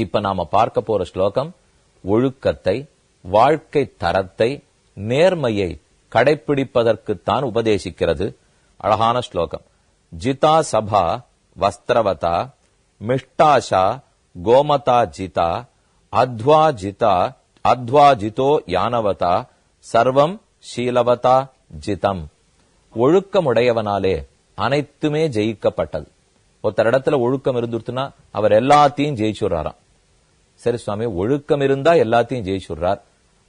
இப்ப நாம பார்க்க போற ஸ்லோகம் ஒழுக்கத்தை, வாழ்க்கை தரத்தை, நேர்மையை கடைப்பிடிப்பதற்குத்தான் உபதேசிக்கிறது. அழகான ஸ்லோகம். ஜிதா சபா வஸ்திரவதா மிஷ்டாஷா கோமதா ஜிதா அத்வாஜிதோ யானவதா சர்வம் ஷீலவதா ஜிதம். ஒழுக்கமுடையவனாலே அனைத்துமே ஜெயிக்கப்பட்டது. ஒருத்தர் இடத்துல ஒழுக்கம் இருந்துருத்துனா அவர் எல்லாத்தையும் ஜெயிச்சுடுறாராம். சரி சுவாமி, ஒழுக்கம் இருந்தா எல்லாத்தையும் ஜெயிச்சுடுறார்,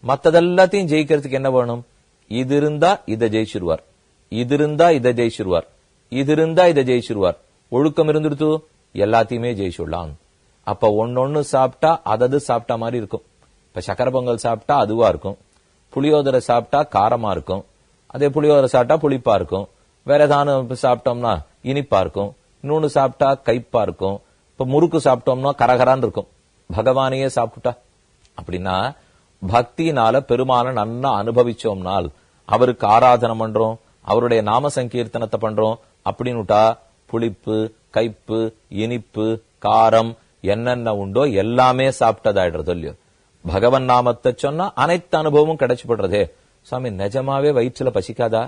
மத்ததெல்லாத்தையும் ஜெயிக்கிறதுக்கு என்ன வேணும்? இது இருந்தா இதை ஜெயிச்சிருவார், இது இருந்தா இதை ஜெயிச்சிருவார், இது இருந்தா இதை ஜெயிச்சிருவார். ஒழுக்கம் இருந்துடுத்து எல்லாத்தையுமே ஜெயிச்சுடலாம். அப்ப ஒன்னொன்னு சாப்பிட்டா அதது சாப்பிட்டா மாதிரி இருக்கும். இப்ப சக்கரை பொங்கல் சாப்பிட்டா அதுவா இருக்கும், புளியோதரை சாப்பிட்டா காரமா இருக்கும், அதே புளியோதரை சாப்பிட்டா புளிப்பா இருக்கும், வேற ஏதாவது சாப்பிட்டோம்னா இனிப்பா இருக்கும், இன்னொன்னு சாப்பிட்டா கைப்பா இருக்கும், இப்ப முறுக்கு சாப்பிட்டோம்னா கரகரான்னு இருக்கும். பகவானையே சாப்பிட்டுட்டா அப்படின்னா பக்தினால பெருமாளை நன்னா அனுபவிச்சோம்னால் அவருக்கு ஆராதனை பண்றோம், அவருடைய நாம சங்கீர்த்தனத்தை பண்றோம் அப்படின்னுட்டா புளிப்பு, கைப்பு, இனிப்பு, காரம் என்னென்ன உண்டோ எல்லாமே சாப்பிட்டதாயிடுறது இல்லையோ. பகவன் நாமத்தை சொன்னா அனைத்து அனுபவமும் கிடைச்சுப்படுறதே. சுவாமி, நிஜமாவே வயிற்றுல பசிக்காதா?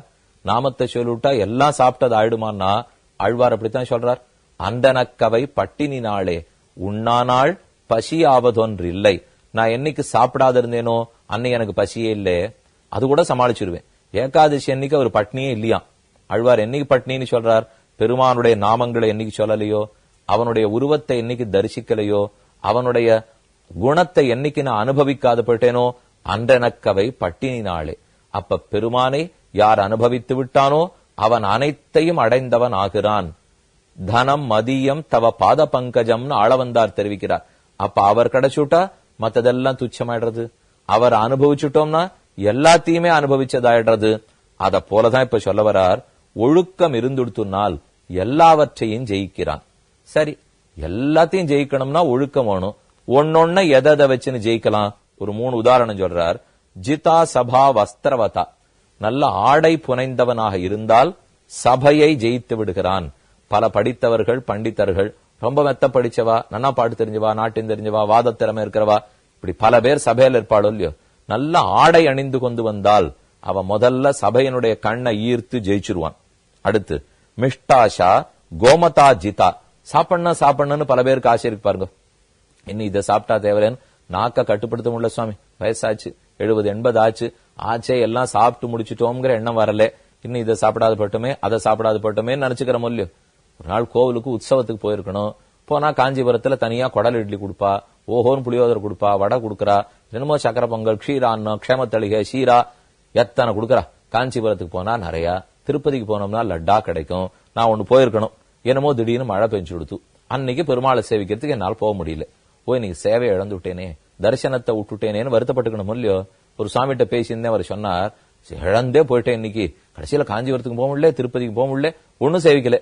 நாமத்தை சொல்லிவிட்டா எல்லாம் சாப்பிட்டது ஆயிடுமான்னா ஆழ்வார் அப்படித்தான் சொல்றார். அந்தனக்கவை பட்டினி நாளே உண்ணானாள் பசி ஆவதொன்று இல்லை. நான் என்னைக்கு சாப்பிடாத இருந்தேனோ அன்னைக்கு எனக்கு பசியே இல்லை, அது கூட சமாளிச்சிருவேன். ஏகாதசி அன்னைக்கு அவர் பட்னியே இல்லையா. ஆழ்வார் என்னைக்கு பட்னின்னு சொல்றார்? பெருமானுடைய நாமங்களை என்னைக்கு சொல்லலையோ, அவனுடைய உருவத்தை என்னைக்கு தரிசிக்கலையோ, அவனுடைய குணத்தை என்னைக்கு நான் அனுபவிக்காத போயிட்டேனோ அன்றனக்கவை பட்டினி நாளே. அப்ப பெருமானை யார் அனுபவித்து விட்டானோ அவன் அனைத்தையும் அடைந்தவன் ஆகிறான். தனம் மதியம் தவ பாத பங்கஜம்னு ஆளவந்தார் தெரிவிக்கிறார். அப்ப அவர் கிடைச்சுட்டா மத்ததெல்லாம் துச்சமாயிடுறது, அவர் அனுபவிச்சுட்டோம்னா எல்லாத்தையுமே அனுபவிச்சதாயிடுறது. அத போலதான் இப்ப சொல்ல வரார், ஒழுக்கம் இருந்துடுத்துனால் எல்லாவற்றையும் ஜெயிக்கிறான். சரி, எல்லாத்தையும் ஜெயிக்கணும்னா ஒழுக்கம் வேணும். ஒன்னொன்ன எதை வச்சுன்னு ஜெயிக்கலாம்? ஒரு 3 உதாரணம் சொல்றார். ஜிதா சபா வஸ்திரவதா, நல்ல ஆடை புனைந்தவனாக இருந்தால் சபையை ஜெயித்து விடுகிறான். பல படித்தவர்கள், பண்டிதர்கள், ரொம்ப மெத்த படிச்சவா, நன்னா பாட்டு தெரிஞ்சவா, நாட்டின் தெரிஞ்சவா, வாத திறமை இருக்கிறவா, இப்படி பல பேர் சபையில் இருப்பாளோ இல்லையோ, நல்ல ஆடை அணிந்து கொண்டு வந்தால் அவன் முதல்ல சபையினுடைய கண்ணை ஈர்த்து ஜெயிச்சிருவான். அடுத்து மிஷ்டாஷா கோமதா ஜிதா, சாப்பிடணும்னு பல பேருக்கு ஆசை இருக்கு பாருங்க. இன்னும் இதை சாப்பிட்டா தேவையேன்னு நாக்க கட்டுப்படுத்த முடியல சுவாமி, வயசாச்சு, 70-80 ஆச்சு, ஆச்சே எல்லாம் சாப்பிட்டு முடிச்சுட்டோங்கிற எண்ணம் வரல, இன்னும் இதை சாப்பிடாது போட்டோமே அதை சாப்பிடாது போட்டோமே நினைச்சுக்கிற இல்லையோ. ஒரு நாள் கோவிலுக்கு உற்சவத்துக்கு போயிருக்கணும், போனா காஞ்சிபுரத்துல தனியா குடல் இட்லி கொடுப்பா, ஓஹோன்னு புளியோதரை கொடுப்பா, வடை கொடுக்கறா, என்னமோ சக்கரை பொங்கல், க்ஷீரான்னம், க்ஷேமத்தளிகை, ஷீரா எத்தனை கொடுக்கறா. காஞ்சிபுரத்துக்கு போனா நிறைய, திருப்பதிக்கு போனோம்னா லட்டா கிடைக்கும். நான் ஒண்ணு போயிருக்கணும், என்னமோ திடீர்னு மழை பெஞ்சு கொடுத்து அன்னைக்கு பெருமாளை சேவிக்கிறதுக்கு என்னால் போக முடியல. இன்னைக்கு சேவையை இழந்து விட்டேனே, தரிசனத்தை விட்டுட்டேனேன்னு வருத்தப்பட்டுக்கணும் இல்லையோ. ஒரு சாமிகிட்ட பேசியிருந்தேன், அவர் சொன்னார், இழந்தே போயிட்டேன் இன்னைக்கு, கடைசியில காஞ்சிபுரத்துக்கு போக முடியல, திருப்பதிக்கு போக முடியல, ஒன்னும் சேவிக்கல.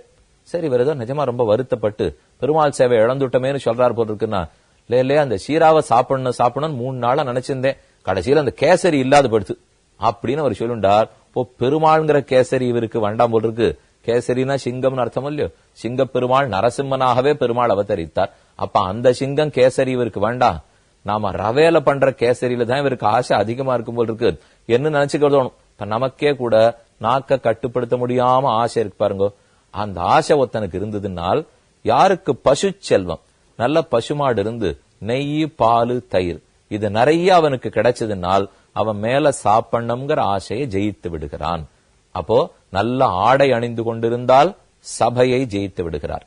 சரி, வேற ஏதோ நிஜமா ரொம்ப வருத்தப்பட்டு பெருமாள் சேவை இழந்துட்டமேன்னு சொல்றாரு போல இருக்குன்னா, இல்லையா அந்த சீராவை சாப்பிடணும் 3 நாளா நினைச்சிருந்தேன், கடைசியில அந்த கேசரி இல்லாத படுத்து அப்படின்னு அவர் சொல்லுண்டார். பெருமாள்ங்கிற கேசரி இவருக்கு வேண்டாம் போல் இருக்கு. கேசரினா சிங்கம்னு அர்த்தம் இல்லையோ, சிங்க பெருமாள் நரசிம்மனாகவே பெருமாள் அவதரித்தார். அப்ப அந்த சிங்கம் கேசரி இவருக்கு வேண்டாம், நாம ரவேல பண்ற கேசரியில தான் இவருக்கு ஆசை அதிகமா இருக்கும் போல் இருக்கு என்ன நினைச்சுக்கணும். இப்ப நமக்கே கூட நாக்க கட்டுப்படுத்த முடியாம ஆசை இருக்கு பாருங்க. அந்த ஆசை ஒருத்தனுக்கு இருந்ததுனால், யாருக்கு பசு செல்வம், நல்ல பசுமாடு இருந்து நெய், பால், தயிர் இது நிறைய அவனுக்கு கிடைச்சதுனால் அவன் மேல சாப்பிடணுங்கிற ஆசையை ஜெயித்து விடுகிறான். அப்போ நல்ல ஆடை அணிந்து கொண்டிருந்தால் சபையை ஜெயித்து விடுகிறார்.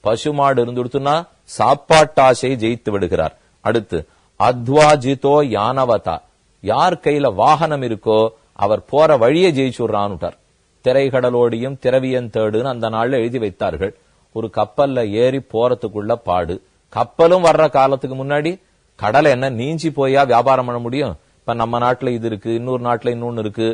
பசுமாடு இருந்துடுத்துனா சாப்பாட்டாசையை ஜெயித்து விடுகிறார். அடுத்து அத்வாஜிதோ யானவதா, யார் கையில வாகனம் இருக்கோ அவர் போற வழியை ஜெயிச்சுடுறான்னுட்டார். திரைகடலோடியும் திரவியன் தேடுன்னு அந்த நாள்ல எழுதி வைத்தார்கள். ஒரு கப்பல்ல ஏறி போறதுக்குள்ள பாடு. கப்பலும் வர்ற காலத்துக்கு முன்னாடி கடலை என்ன நீஞ்சி போயா வியாபாரம் பண்ண முடியும்? இப்ப நம்ம நாட்டுல இது இருக்கு, இன்னொரு நாட்டுல இன்னொன்னு இருக்கு,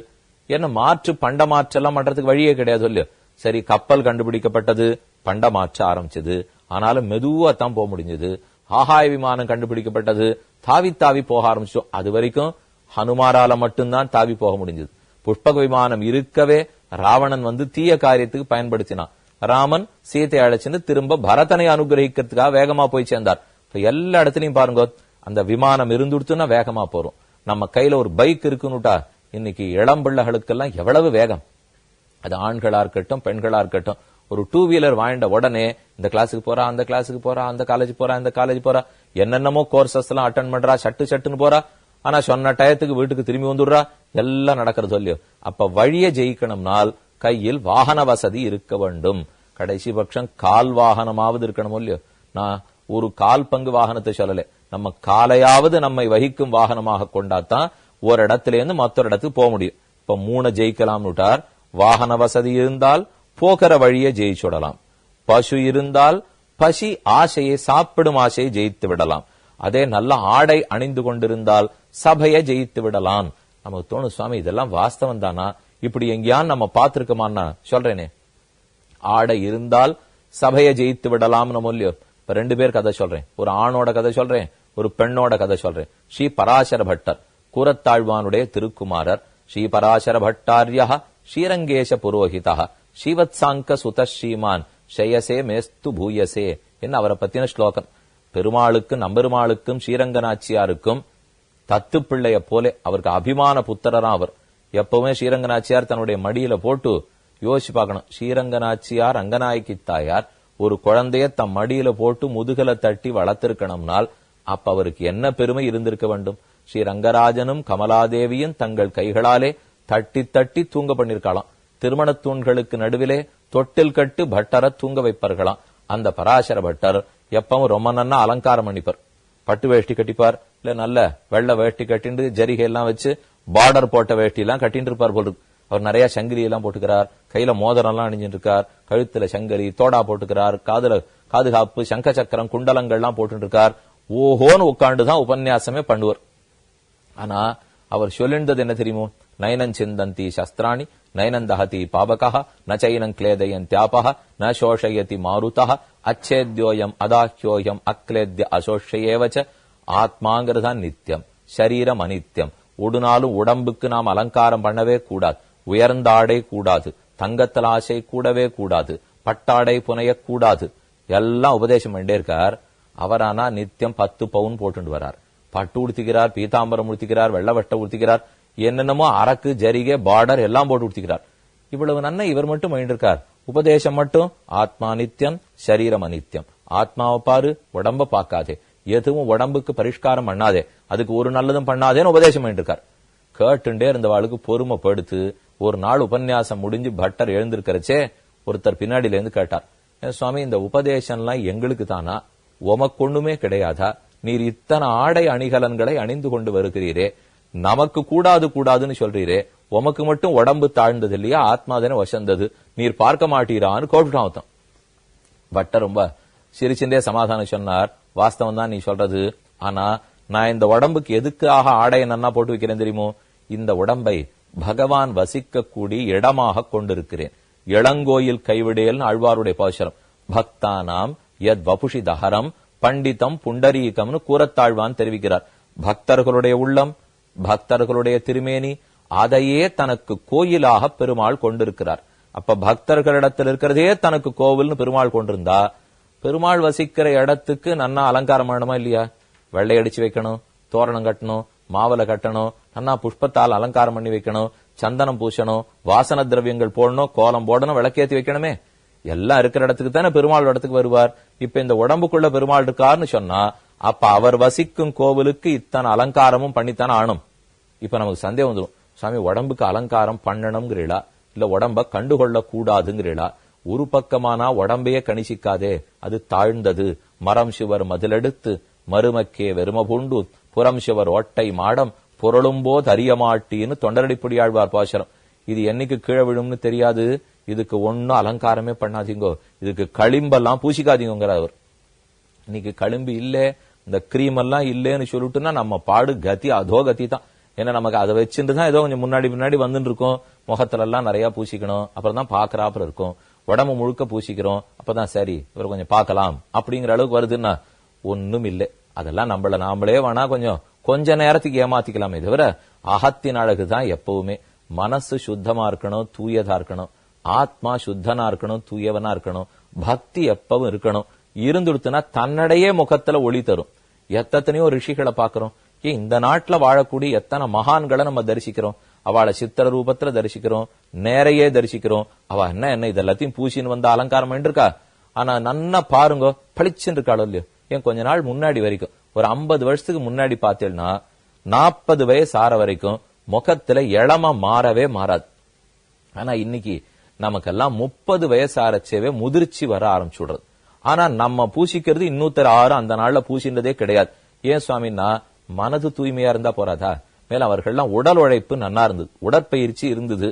என்ன மாற்று பண்ட மாற்றெல்லாம் பண்றதுக்கு வழியே கிடையாது இல்லையோ. சரி, கப்பல் கண்டுபிடிக்கப்பட்டது, பண்ட மாற்ற ஆரம்பிச்சது, ஆனாலும் மெதுவா தான் போக முடிஞ்சது. ஆகாய விமானம் கண்டுபிடிக்கப்பட்டது, தாவி தாவி போக ஆரம்பிச்சோம். அது வரைக்கும் ஹனுமாரால மட்டும்தான் தாவி போக முடிஞ்சது. புஷ்பக விமானம் இருக்கவே ராவணன் வந்து தீய காரியத்துக்கு பயன்படுத்தினான். ராமன் சீத்தை அழைச்சுன்னு திரும்ப பரதனை அனுகிரகிக்கிறதுக்காக வேகமா போய் சேர்ந்தார். இப்ப எல்லா இடத்துலயும் பாருங்க, அந்த விமானம் இருந்துடுத்துன்னா வேகமா போறோம். நம்ம கையில ஒரு பைக் இருக்குன்னுட்டா இன்னைக்கு இளம் பிள்ளைகளுக்கெல்லாம் எவ்வளவு வேகம். அது ஆண்களா இருக்கட்டும் பெண்களா இருக்கட்டும், ஒரு 2 வீலர் வாங்கிட்ட உடனே இந்த கிளாஸுக்கு போறா, அந்த கிளாஸுக்கு போறா, அந்த காலேஜ் போறா, இந்த காலேஜ் போறா, என்னென்னமோ கோர்சஸ் எல்லாம் அட்டன் பண்றா, சட்டுன்னு போறா. ஆனா சொன்ன டயத்துக்கு வீட்டுக்கு திரும்பி வந்துடுறா. எல்லாம் நடக்கிறது இல்லையோ. அப்ப வழியை ஜெயிக்கணும்னால் கையில் வாகன வசதி இருக்க வேண்டும். கடைசி பட்சம் கால் வாகனமாவது இருக்கணும் இல்லையோ. நான் ஒரு கால் பங்கு வாகனத்தை சொல்லல, நம்ம காலையாவது நம்மை வகிக்கும் வாகனமாக கொண்டாத்தான் ஒரு இடத்துல இருந்து மற்றொரு இடத்துக்கு போக முடியும். இப்ப 3 ஜெயிக்கலாம்னுட்டார். வாகன வசதி இருந்தால் போகிற வழியை ஜெயிச்சுடலாம். பசு இருந்தால் பசி ஆசையை, சாப்பிடும் ஆசையை ஜெயித்து விடலாம். அதே நல்ல ஆடை அணிந்து கொண்டிருந்தால் சபையை ஜெயித்து விடலாம். நமக்கு தோணும், சுவாமி இதெல்லாம் வாஸ்தவம் தானா, இப்படி எங்கேயான் நம்ம பார்த்திருக்கோமான்னா சொல்றேனே. ஆடை இருந்தால் சபையை ஜெயித்து விடலாம் நம்ம இல்லையோ. இப்ப 2 பேர் கதை சொல்றேன், ஒரு ஆணோட கதை சொல்றேன், ஒரு பெண்ணோட கதை சொல்றேன். ஸ்ரீ பராசர பட்டர், கூரத்தாழ்வானுடைய திருக்குமாரர். ஸ்ரீ பராசர பட்டாரியா ஸ்ரீரங்கேஷ புரோஹிதா ஸ்ரீவத்சாங்க சுத ஸ்ரீமான் ஷயசே மேஸ்து பூயசே என்ன அவரை பத்தின ஸ்லோகம். பெருமாளுக்கும் நம்பெருமாளுக்கும் ஸ்ரீரங்கநாச்சியாருக்கும் தத்து பிள்ளைய போல அவருக்கு அபிமான புத்திரரா அவர். எப்பவுமே ஸ்ரீரங்கநாச்சியார் தன்னுடைய மடியில போட்டு யோசிச்சு பார்க்கணும். ஸ்ரீரங்கநாச்சியார் ரங்கநாயகி தாயார் ஒரு குழந்தைய தம் மடியில போட்டு முதுகல தட்டி வளர்த்திருக்கணும்னால் அப்ப அவருக்கு என்ன பெருமை இருந்திருக்க வேண்டும். ஸ்ரீ ரங்கராஜனும் கமலாதேவியும் தங்கள் கைகளாலே தட்டி தட்டி தூங்க பண்ணிருக்கலாம். திருமண தூண்களுக்கு நடுவிலே தொட்டில் கட்டு பட்டரை தூங்க வைப்பார்களாம். அந்த பராசர பட்டர் எப்பவும் ரொம்ப நன்னா அலங்காரம் பண்ணிப்பார். பட்டு வேஷ்டி கட்டிப்பார், இல்ல நல்ல வெள்ளை வேஷ்டி கட்டிண்டு ஜரிகை எல்லாம் வச்சு பார்டர் போட்ட வேஷ்டி எல்லாம் கட்டிட்டு இருப்பார் போல். அவர் நிறைய சங்கிலி எல்லாம் போட்டுக்கிறார், கையில மோதிரம் எல்லாம் அணிஞ்சிட்டு இருக்கார், கழுத்துல சங்கரி தோடா போட்டுக்கிறார், காதுல காதுகாப்பு சங்க சக்கரம் குண்டலங்கள் எல்லாம் போட்டு இருக்கார். ஓஹோன்னு உட்காந்துதான் உபன்யாசமே பண்ணுவார். ஆனா அவர் சொல்லின்றது என்ன தெரியுமோ, நயனன் சிந்தந்தி சஸ்திராணி நயனந்தஹதி பாபகா நச்சைனம் கிளேதயந்தியாபஹ ந சோஷயதி மாருதா அச்சேத்யோயம் அதாஹ்யோயம் அக்லேத்ய அசோஷயேவச்ச. ஆத்மாங்கிறதான் நித்தியம், சரீரம் அனித்தியம். ஒரு நாளும் உடம்புக்கு நாம் அலங்காரம் பண்ணவே கூடாது, உயர்ந்த ஆடை கூடாது, தங்கத்தில் ஆசை கூடவே கூடாது, பட்டாடை புனையக்கூடாது. எல்லாம் உபதேசம் பண்ணிட்டே இருக்கார். அவரானா நித்தியம் 10 பவுன் போட்டு வரார். பட்டு உடுத்திக்கிறார், பீதாம்பரம் உடுத்திக்கிறார், வெள்ளவட்ட உடுத்திக்கிறார், என்னென்னமோ அரக்கு ஜரிகை பார்டர் எல்லாம் போட்டு உடுத்திக்கிறார். இவ்வளவு நன்ன இவர் மட்டும் இருக்கார். உபதேசம் மட்டும் ஆத்மா நித்தியம் சரீரம் அநித்தியம். ஆத்மாவை பாரு, உடம்ப பார்க்காதே, எதுவும் உடம்புக்கு பரிஷ்காரம் பண்ணாதே, அதுக்கு ஒரு நல்லதும் பண்ணாதேன்னு உபதேசம் பண்ணிருக்கார். கேட்டுண்டே இருந்தவாளுக்கு பொறுமை படுத்து ஒரு நாள் உபன்யாசம் முடிஞ்சு பட்டர் எழுந்திருக்கிறச்சே ஒருத்தர் பின்னாடியில இருந்து கேட்டார், சுவாமி இந்த உபதேசம்லாம் எங்களுக்கு தானா, உமக்கு ஒண்ணுமே கிடையாதா? நீர் இத்தனை ஆடை அணிகலன்களை அணிந்து கொண்டு வருகிறீரே, நமக்கு கூடாது கூடாதுன்னு சொல்றீரே, உமக்கு மட்டும் உடம்பு தாழ்ந்தது இல்லையா, ஆத்மாதானே வசந்தது, நீர் பார்க்க மாட்டீரான்னு கோபிட்டான். பட்டர் ரொம்ப சிரிச்சுட்டே சமாதானம் சொன்னார், வாஸ்தவம் தான் நீ சொல்றது, ஆனா நான் இந்த உடம்புக்கு எதுக்காக ஆடையை நன்னா போட்டு வைக்கிறேன் தெரியுமோ, இந்த உடம்பை பகவான் வசிக்க கூடி இடமாக கொண்டிருக்கிறேன். இளங்கோயில் கைவிடேல்னு ஆழ்வாருடைய பாசுரம். பக்தானாம் யத் வபுஷி தஹரம் பண்டிதம் புண்டரீகம்னு கூரத்தாழ்வான் தெரிவிக்கிறார். பக்தர்களுடைய உள்ளம், பக்தர்களுடைய திருமேனி, அதையே தனக்கு கோயிலாக பெருமாள் கொண்டிருக்கிறார். அப்ப பக்தர்களிடத்தில் இருக்கிறதே தனக்கு கோவில்னு பெருமாள் கொண்டிருந்தா, பெருமாள் வசிக்கிற இடத்துக்கு நன்னா அலங்காரம் பண்ணணுமா இல்லையா? வெள்ளை அடிச்சு வைக்கணும், தோரணம் கட்டணும், மாவலை கட்டணும், நன்னா புஷ்பத்தால் அலங்காரம் பண்ணி வைக்கணும், சந்தனம் பூசணும், வாசன திரவியங்கள் போடணும், கோலம் போடணும், விளக்கேத்தி வைக்கணுமே. எல்லாம் இருக்கிற இடத்துக்கு தானே பெருமாள் இடத்துக்கு வருவார். இப்ப இந்த உடம்புக்குள்ள பெருமாள் இருக்காருன்னு சொன்னா அப்ப அவர் வசிக்கும் கோவிலுக்கு இத்தனை அலங்காரமும் பண்ணித்தானே ஆனும். இப்ப நமக்கு சந்தேகம் வந்துடும், சாமி உடம்புக்கு அலங்காரம் பண்ணணுங்கிறீளா இல்ல உடம்ப கண்டுகொள்ள கூடாதுங்கிறீளா? ஒரு பக்கமானா உடம்பையே கணிசிக்காதே, அது தாழ்ந்தது. மரம் சிவர் மதிலெடுத்து மருமக்கே வெறும பூண்டு புறம் சிவர் ஓட்டை மாடம் பொருளும்போது அறியமாட்டின்னு தொண்டரடிப்படி ஆழ்வார் பாசுரம். இது என்னைக்கு கீழே விழும்னு தெரியாது, இதுக்கு ஒன்னும் அலங்காரமே பண்ணாதீங்கோ, இதுக்கு களிம்பெல்லாம் பூசிக்காதீங்கிறார் அவர். இன்னைக்கு களிம்பு இல்ல, இந்த கிரீம் எல்லாம் இல்லேன்னு சொல்லிட்டுனா நம்ம பாடு கதி அதோ கதி தான். ஏன்னா நமக்கு அதை வச்சுட்டு தான் ஏதோ கொஞ்சம் முன்னாடி வந்துட்டு இருக்கோம். முகத்துல எல்லாம் நிறைய பூசிக்கணும், அப்புறம் தான் பாக்குறாப்புல இருக்கும். உடம்பு முழுக்க பூசிக்கிறோம், அப்பதான் சரி இவர் கொஞ்சம் பார்க்கலாம் அப்படிங்கிற அளவுக்கு வருதுன்னா ஒன்னும் இல்லை. அதெல்லாம் நம்மள நாமளே வேணா கொஞ்ச நேரத்துக்கு ஏமாத்திக்கலாமே தவிர அகத்தின் அழகுதான் எப்பவுமே. மனசு சுத்தமா இருக்கணும், தூயதா இருக்கணும், ஆத்மா சுத்தனா இருக்கணும், தூயவனா இருக்கணும், பக்தி எப்பவும் இருக்கணும். இருந்துடுத்துனா தன்னடையே முகத்துல ஒளி தரும். எத்தனையோ ரிஷிகளை பாக்குறோம். இந்த நாட்டுல வாழக்கூடிய எத்தனை மகான்களை நம்ம தரிசிக்கிறோம். அவளை சித்திர ரூபத்துல தரிசிக்கிறோம், நேரையே தரிசிக்கிறோம். அவ என்ன இதெல்லாத்தையும் பூசின்னு வந்து அலங்காரம் பண்ணிருக்கா. ஆனா நன்னா பாருங்க, பளிச்சுன்னு இருக்காளோ இல்லையோ. ஏன் கொஞ்ச நாள் முன்னாடி வரைக்கும், ஒரு 50 வருஷத்துக்கு முன்னாடி பார்த்தேன்னா 40 வயசு ஆற வரைக்கும் முகத்துல இளமா மாறவே மாறாது. ஆனா இன்னைக்கு நமக்கெல்லாம் 30 வயசு ஆரச்சேவே முதிர்ச்சி வர ஆரம்பிச்சுடுறது. ஆனா நம்ம பூசிக்கிறது இன்னொருத்தர் ஆறு அந்த நாள்ல பூசின்றதே கிடையாது. ஏன் சுவாமின்னா, மனது தூய்மையா இருந்தா போறாதா? மேல அவர்கள்லாம் உடல் உழைப்பு நன்னா இருந்தது, உடற்பயிற்சி இருந்தது,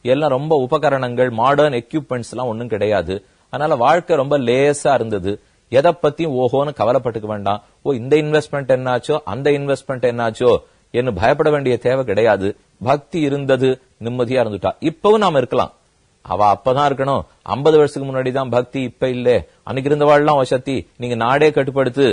எல்லாம் ரொம்ப உபகரணங்கள் மாடர்ன் எக்யூப்மெண்ட்ஸ் எல்லாம் ஒண்ணும் கிடையாது. அதனால வாழ்க்கை ரொம்ப லேசா இருந்தது. எதை பத்தியும் ஓஹோன்னு கவலைப்பட்டுக்க வேண்டாம். இந்த இன்வெஸ்ட்மெண்ட் என்னாச்சோ, அந்த இன்வெஸ்ட்மெண்ட் என்னாச்சோ என்று பயப்பட வேண்டிய தேவை கிடையாது. பக்தி இருந்தது, நிம்மதியா இருந்துட்டா. இப்பவும் நாம இருக்கலாம். அவ அப்பதான் இருக்கணும். 50 வருஷத்துக்கு முன்னாடி தான் பக்தி, இப்ப இல்ல. அன்னைக்கு இருந்தவாள்லாம் வசதி, நீங்க நாடே கட்டுப்படுத்து,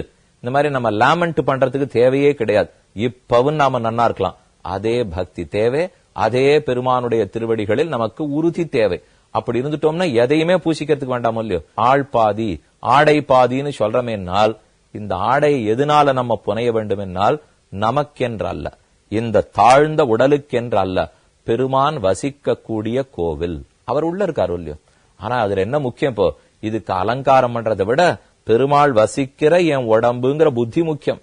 இந்த மாதிரி நம்ம லேமெண்ட் பண்றதுக்கு தேவையே கிடையாது. இப்பவும் நாம நன்னா இருக்கலாம். அதே பக்தி தேவை, அதே பெருமானுடைய திருவடிகளில் நமக்கு உறுதி தேவை. அப்படி இருந்துட்டோம்னா எதையுமே பூசிக்கிறதுக்கு வேண்டாம் இல்லையோ. ஆள் பாதி ஆடை பாதின்னு சொல்றமேனால், இந்த ஆடையை எதனால நம்ம புனைய வேண்டும் என்னால், நமக்கென்றல்ல, இந்த தாழ்ந்த உடலுக்கென்றல்ல, பெருமான் வசிக்க கூடிய கோவில். அவர் உள்ள இருக்காரு இல்லையோ. ஆனா அதுல என்ன முக்கியம்? இப்போ இதுக்கு அலங்காரம் பண்றதை விட பெருமாள் வசிக்கிற என் உடம்புங்கிற புத்தி முக்கியம்.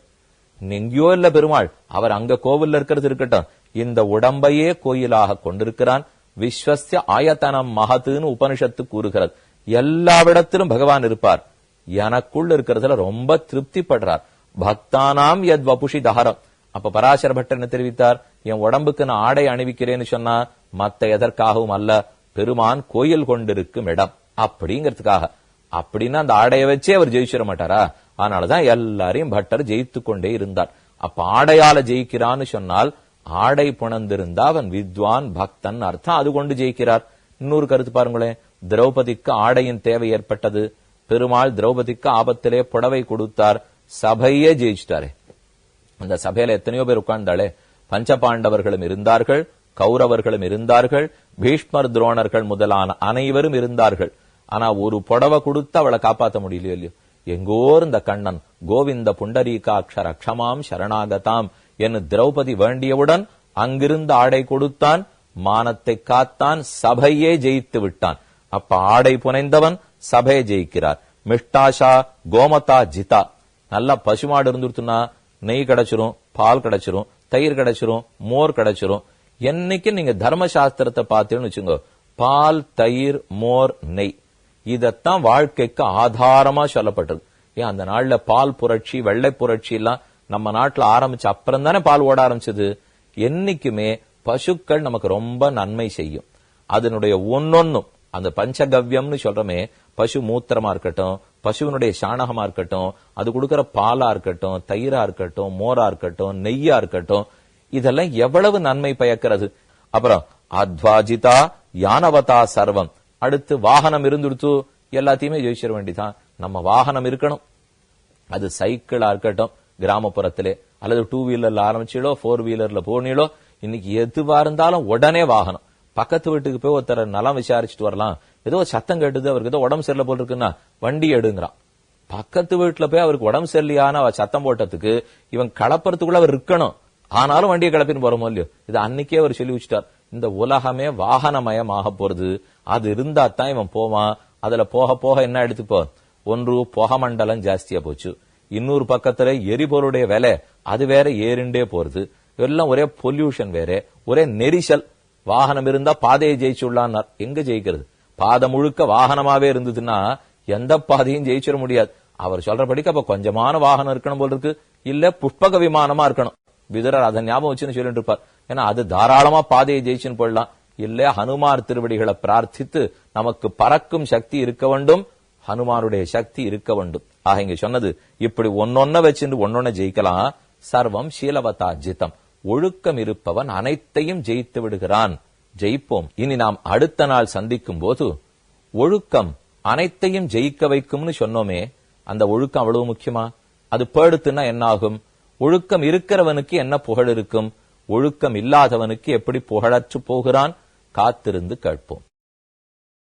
எங்கேயோ இல்ல பெருமாள், அவர் அங்க கோவில்ல இருக்கிறது இருக்கட்டும், இந்த உடம்பையே கோயிலாக கொண்டிருக்கிறான். விஸ்வஸ்ய ஆயத்தனம் மகத்துன்னு உபனிஷத்து கூறுகிறது. எல்லாவிடத்திலும் பகவான் இருப்பார். எனக்குள் இருக்கிறதுல ரொம்ப திருப்தி படுறார். பக்தானாம் யத் வபுஷி தஹரம். அப்ப பராசர பட்டர் என்ன தெரிவித்தார்? என் உடம்புக்கு நான் ஆடை அணிவிக்கிறேன்னு சொன்னா மத்த எதற்காகவும் அல்ல, பெருமான் கோயில் கொண்டிருக்கும் இடம் அப்படிங்கிறதுக்காக. அப்படின்னா அந்த ஆடையை வச்சே அவர் ஜெயிச்சிட மாட்டாரா? அதனாலதான் எல்லாரையும் பட்டர் ஜெயித்து கொண்டே இருந்தார். அப்ப ஆடையால ஜெயிக்கிறான்னு சொன்னால், ஆடை புணர்ந்திருந்தா அவன் வித்வான் பக்தன் அர்த்தம். அது கொண்டு ஜெயிக்கிறார். இன்னொரு கருத்து பாருங்களேன். திரௌபதிக்கு ஆடையின் தேவை ஏற்பட்டது. பெருமாள் திரௌபதிக்கு ஆபத்திலே புடவை கொடுத்தார். சபையே ஜெயிச்சிட்டாரே. அந்த சபையில எத்தனையோ பேர் உட்கார்ந்தாலே. பஞ்சபாண்டவர்களும் இருந்தார்கள், கௌரவர்களும் இருந்தார்கள், பீஷ்மர் துரோணர்கள் முதலான அனைவரும் இருந்தார்கள். ஆனா ஒரு புடவை கொடுத்து அவளை காப்பாற்ற முடியலையோ இல்லையோ. எங்கோர் இந்த கண்ணன் கோவிந்த புண்டரீகாட்சர அக்ஷமாம் சரணாகதாம் என்று திரௌபதி வேண்டியவுடன் அங்கிருந்து ஆடை கொடுத்தான், மானத்தை காத்தான், சபையே ஜெயித்து விட்டான். அப்ப ஆடை புனைந்தவன் சபையை ஜெயிக்கிறார். மிஷ்டாஷா கோமதா ஜிதா. நல்லா பசுமாடு இருந்துருத்துனா நெய் கிடைச்சிரும், பால் கிடைச்சிரும், தயிர் கிடைச்சிரும், மோர் கிடைச்சிரும். என்னைக்கு நீங்க தர்மசாஸ்திரத்தை பார்த்தீங்கன்னு வச்சுங்க, பால், தயிர், மோர், நெய் இதத்தான் வாழ்க்கைக்கு ஆதாரமா சொல்லப்பட்டது. ஏன் அந்த நாள்ல பால் புரட்சி, வெள்ளை புரட்சி எல்லாம் நம்ம நாட்டுல ஆரம்பிச்சு அப்புறம் தானே பால் ஓட ஆரம்பிச்சது. என்னைக்குமே பசுக்கள் நமக்கு ரொம்ப நன்மை செய்யும். அதனுடைய ஒன்னொன்னும் அந்த பஞ்சகவ்யம்னு சொல்றமே, பசு மூத்திரமா இருக்கட்டும், பசுவினுடைய சாணகமா இருக்கட்டும், அது கொடுக்கற பாலா இருக்கட்டும், தயிரா இருக்கட்டும், மோரா இருக்கட்டும், நெய்யா இருக்கட்டும், இதெல்லாம் எவ்வளவு நன்மை பயக்கிறது. அப்புறம் அத்வாஜிதா யானவதா சர்வம். அடுத்து வாகனம் இருந்துடுத்து எல்லாத்தையுமே ஜெயிச்சிட வேண்டிதான். நம்ம வாகனம் இருக்கணும். அது சைக்கிளா இருக்கட்டும், கிராமப்புறத்திலே, அல்லது 2 வீலர்ல ஆரம்பிச்சீங்களோ 4 வீலர்ல போனீங்களோ, இன்னைக்கு எதுவா இருந்தாலும் உடனே வாகனம். பக்கத்து வீட்டுக்கு போய் ஒருத்தர் நலம் விசாரிச்சுட்டு வரலாம். ஏதோ சத்தம் கேட்டுது, அவருக்கு ஏதோ உடம்பு சரியில்லை போல் இருக்குன்னா வண்டி எடுங்கிறான். பக்கத்து வீட்டுல போய் அவருக்கு உடம்பு சரியில்லையான சத்தம் போட்டதுக்கு இவன் கலப்புறதுக்குள்ள அவர் இருக்கணும். ஆனாலும் வண்டியை கிளப்பின்னு போறோமோ இல்லையோ. இது அன்னைக்கே அவர் சொல்லி வச்சுட்டார். இந்த உலகமே வாகனமயமாக போறது. அது இருந்தா தான் இவன் போவான். அதுல போக போக என்ன எடுத்துப்போ, ஒன்று புகை மண்டலம் ஜாஸ்தியா போச்சு, இன்னொரு பக்கத்துல எரிபொருளுடைய விலை அது வேற ஏறிண்டே போறது. எல்லாம் ஒரே பொல்யூஷன், வேற ஒரே நெரிசல். வாகனம் இருந்தா பாதையை ஜெயிச்சுள்ளான்னார். எங்க ஜெயிக்கிறது? பாதை முழுக்க வாகனமாவே இருந்ததுன்னா எந்த பாதையும் ஜெயிச்சிட முடியாது. அவர் சொல்றபடிக்கு அப்ப கொஞ்சமான வாகனம் இருக்கணும் போல் இருக்கு. இல்ல புஷ்பக விமானமா இருக்கணும். விதுரர் அதை ஞாபகம் வச்சுன்னு சொல்லிட்டு இருப்பார். ஏன்னா அது தாராளமா பாதையை ஜெயிச்சுன்னு போயிடலாம். இல்ல ஹனுமார் திருவடிகளை பிரார்த்தித்து நமக்கு பறக்கும் சக்தி இருக்க வேண்டும், ஹனுமானுடைய சக்தி இருக்க வேண்டும். ஆக இங்க சொன்னது இப்படி ஒன்னொன்ன வச்சுட்டு ஒன்னொன்ன ஜெயிக்கலாம். சர்வம் சீலவதா ஜிதம். ஒழுக்கம் இருப்பவன் அனைத்தையும் ஜெயித்து விடுகிறான். ஜெயிப்போம். இனி நாம் அடுத்த நாள் சந்திக்கும் போது ஒழுக்கம் அனைத்தையும் ஜெயிக்க வைக்கும்னு சொன்னோமே, அந்த ஒழுக்கம் அவ்வளவு முக்கியமா? அது பேடுத்துன்னா என்ன ஆகும்? ஒழுக்கம் இருக்கிறவனுக்கு என்ன புகழ் இருக்கும்? ஒழுக்கம் இல்லாதவனுக்கு எப்படி புகழற்று போகிறான்? காத்திருந்து கேட்போம்.